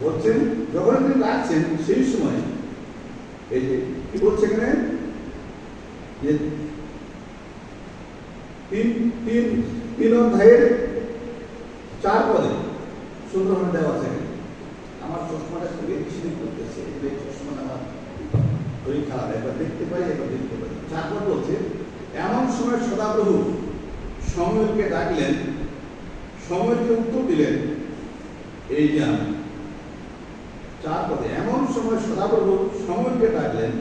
বলছেন যখন তিনি ডাকছেন সেই সময় এই যে কি বলছে এখানে যে তিন অধ্যায়ের 4 পদে সুন্দরভাবে দেওয়া আছে। আমার চশমাটা খুবই বেশি করতেছে, এই চশমাটা আমার শরীর খারাপ, একবার দেখতে পাই একবার দেখতে পাই। 4 পদ বলছে, এমন সময় সদাপ্রভু সমুয়েলকে ডাকলেন, সমুয়েলকে উত্তর দিলেন, এই যে আমি। 4 পদে এমন সময় সদাপ্রভু সমুয়েলকে ডাকলেন,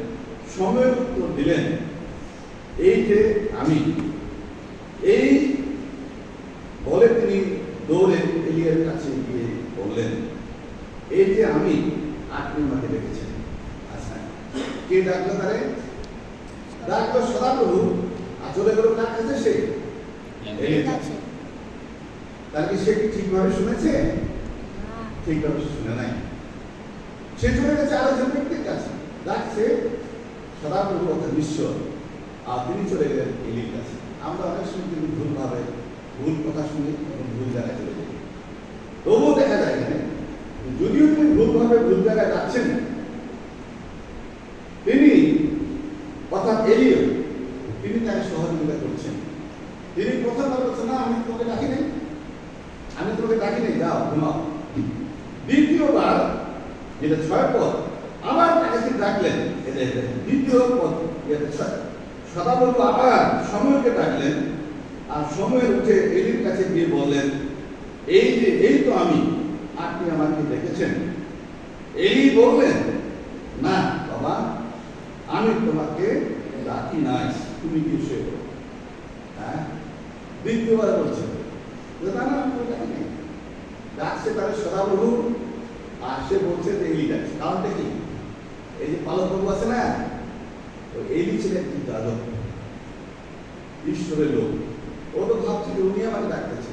সমুয়েল উত্তর দিলেন, এই যে আমি। এই বলে তিনি দৌড়ে এলিয়ার কাছে গিয়ে বললেন, এই যে আমি, আপনি আমাকে ডেকেছেন। আচ্ছা, কে ডাকলো তারে? ডাকলো সদাপ্রভু। আর চলে গেল কার কাছে? সে তার কি সে ঠিকভাবে শুনেছে? ঠিকভাবে শুনে নাই। সে চলে গেছে আরেকজন ব্যক্তির কাছে, ডাকছে সদাপ্রভু অর্থাৎ ঈশ্বর, আর তিনি চলে গেলেন এলির কাছে। আমরা অনেক সময় কিন্তু ভুলভাবে ভুল কথা শুনি এবং ভুল জায়গায় চলে যাই। তবুও দেখা যায় এখানে যদিও তিনি ভুলভাবে ভুল জায়গায় যাচ্ছেন, তিনি অর্থাৎ এলিও তিনি তাকে সহযোগিতা করছেন। তিনি প্রথমবার বলছেন, না আমি তোমাকে ডাকি নাই, আমি তোমাকে ডাকি নাই, যাও ঘুমাও। দ্বিতীয়বার যেটা 6 পদ আবার তাকে তিনি ডাকলেন, দ্বিতীয় পদ সদাপ্রভু আবার সমুয়েলকে ডাকলেন, আর সমুয়েল উঠে এলির কাছে গিয়ে বললেন, এই যে এই তো আমি, আপনি আমাকে দেখেছেন। এলি বললেন, না বাবা, আমি তোমাকে ডাকি নাই, তুমি কি শুয়ে পড়ো। হ্যাঁ, দ্বিতীয়বার বলছেন, না না আমি ডাকি নাই। ডাকছে তার সদাপ্রভু, আর সে বলছে যে এলি ডাকছে। কারণটা কি? এই যে পালক প্রভু আছে না, এলি ছিলেন কিন্তু আদম, ঈশ্বরের লোক। ও তো ভাবছে যে উনি আমাকে ডাকতেছে।